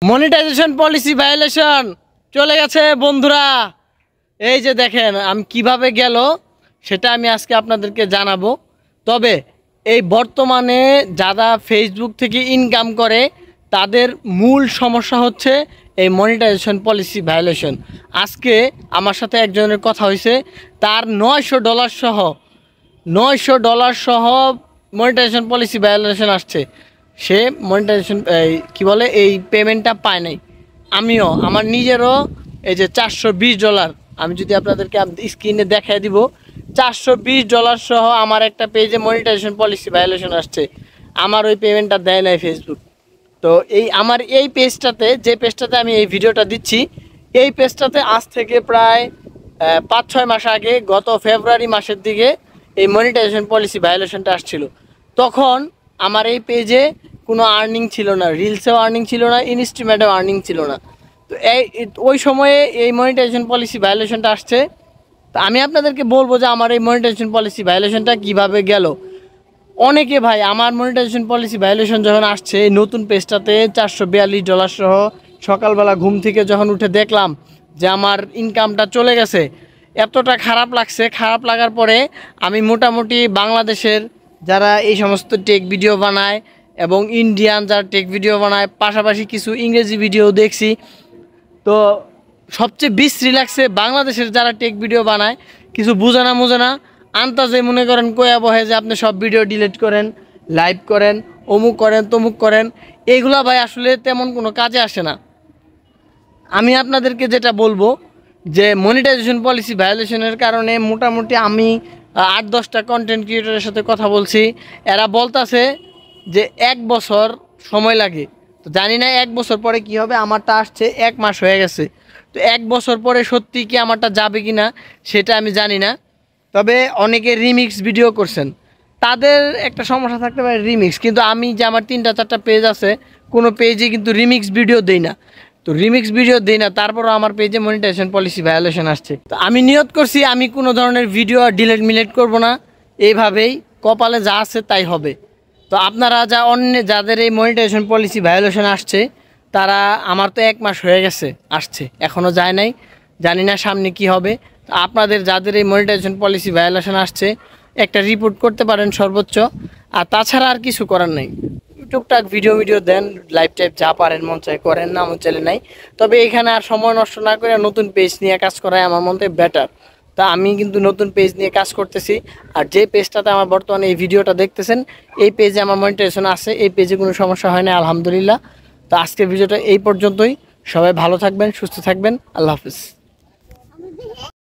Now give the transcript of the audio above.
Monetization policy violation চলে গেছে বন্ধুরা। এই যে দেখেন আমি কিভাবে গেল সেটা আমি আজকে আপনাদেরকে জানাবো। তবে এই বর্তমানে যারা ফেসবুক থেকে ইনকাম করে তাদের মূল সমস্যা হচ্ছে এই মনিটাইজেশন পলিসি ভায়োলেশন। আজকে আমার সাথে একজনের কথা হয়েছে, তার $900 সহ মনিটাইজেশন পলিসি ভায়োলেশন আসছে। সে মনিটাইজেশন এই পেমেন্টটা পায় নাই। আমিও আমার নিজেরও এই যে $420, আমি যদি আপনাদেরকে স্ক্রিনে দেখাই দিব, $420 সহ আমার একটা পেজে মনিটাইজেশন পলিসি ভায়োলেশন আসছে। আমার ওই পেমেন্টটা দেয় নাই ফেসবুক। তো আমার এই পেজটাতে, যে পেজটাতে আমি এই ভিডিওটা দিচ্ছি, এই পেজটাতে আজ থেকে প্রায় 5-6 মাস আগে, গত ফেব্রুয়ারি মাসের দিকে এই মনিটাইজেশন পলিসি ভায়োলেশনটা আসছিল। তখন আমার এই পেজে কোনো আর্নিং ছিল না, রিলসেও আর্নিং ছিল না, ইনস্ট্রিমেটেও আর্নিং ছিল না। তো ওই সময়ে এই মনিটাইজেশন পলিসি ভায়োলেশনটা আসছে। তো আমি আপনাদেরকে বলবো যে আমার এই মনিটাইজেশন পলিসি ভায়োলেশনটা কীভাবে গেল। অনেকে ভাই আমার মনিটাইজেশন পলিসি ভায়োলেশন যখন আসছে এই নতুন পেজটাতে $442 সহ, সকালবেলা ঘুম থেকে যখন উঠে দেখলাম যে আমার ইনকামটা চলে গেছে, এতটা খারাপ লাগছে। খারাপ লাগার পরে আমি মোটামুটি বাংলাদেশের যারা এই সমস্ত টেক ভিডিও বানায় এবং ইন্ডিয়ান যারা টেক ভিডিও বানায়, পাশাপাশি কিছু ইংরেজি ভিডিও দেখছি। তো সবচেয়ে বিশ্রী লাগছে বাংলাদেশের যারা টেক ভিডিও বানায়, কিছু বুঝে না আন্তাজে মনে করেন কয়া বহে যে আপনি সব ভিডিও ডিলিট করেন, লাইভ করেন, অমুক করেন, তমুক করেন। এইগুলা ভাই আসলে তেমন কোনো কাজে আসে না। আমি আপনাদেরকে যেটা বলবো যে মনিটাইজেশন পলিসি ভায়োলেশনের কারণে মোটামুটি আমি 8-10টা কন্টেন্ট ক্রিয়েটরের সাথে কথা বলছি। এরা বলতাছে যে 1 বছর সময় লাগে। তো জানি না 1 বছর পরে কি হবে। আমারটা আসছে 1 মাস হয়ে গেছে। তো 1 বছর পরে সত্যি কি আমারটা যাবে কি না সেটা আমি জানি না। তবে অনেকে রিমিক্স ভিডিও করছেন, তাদের একটা সমস্যা থাকতে পারে রিমিক্স। কিন্তু আমি যে আমার 3-4টা পেজ আছে, কোনো পেজে কিন্তু রিমিক্স ভিডিও দেই না। তো রিমিক্স ভিডিও দিই না, তারপরও আমার পেজে মনিটাইজেশন পলিসি ভায়োলেশন আসছে। তো আমি নিয়ত করছি আমি কোনো ধরনের ভিডিও ডিলেট করব না। এইভাবেই কপালে যা আছে তাই হবে। তো আপনারা যাদের এই মনিটাইজেশন পলিসি ভায়োলেশন আসছে, তারা, আমার তো 1 মাস হয়ে গেছে আসছে, এখনও যায় নাই, জানি না সামনে কি হবে। তো আপনাদের যাদের এই মনিটাইজেশন পলিসি ভায়োলেশন আসছে, একটা রিপোর্ট করতে পারেন সর্বোচ্চ। আর তাছাড়া আর কিছু করার নেই। টুকটাক ভিডিও দেন, লাইভ টাইপ যা পারেন মন চাই করেন, না মন চাইলে নাই। তবে এখানে আর সময় নষ্ট না করে নতুন পেজ নিয়ে কাজ করাই আমার মতে বেটার। তা আমি কিন্তু নতুন পেজ নিয়ে কাজ করতেছি। আর যে পেজটাতে আমার বর্তমানে এই ভিডিওটা দেখতেছেন, এই পেজে আমার মনিটাইজেশন আছে, এই পেজে কোনো সমস্যা হয় না আলহামদুলিল্লাহ। তো আজকের ভিডিওটা এই পর্যন্তই। সবাই ভালো থাকবেন, সুস্থ থাকবেন, আল্লাহ হাফিজ।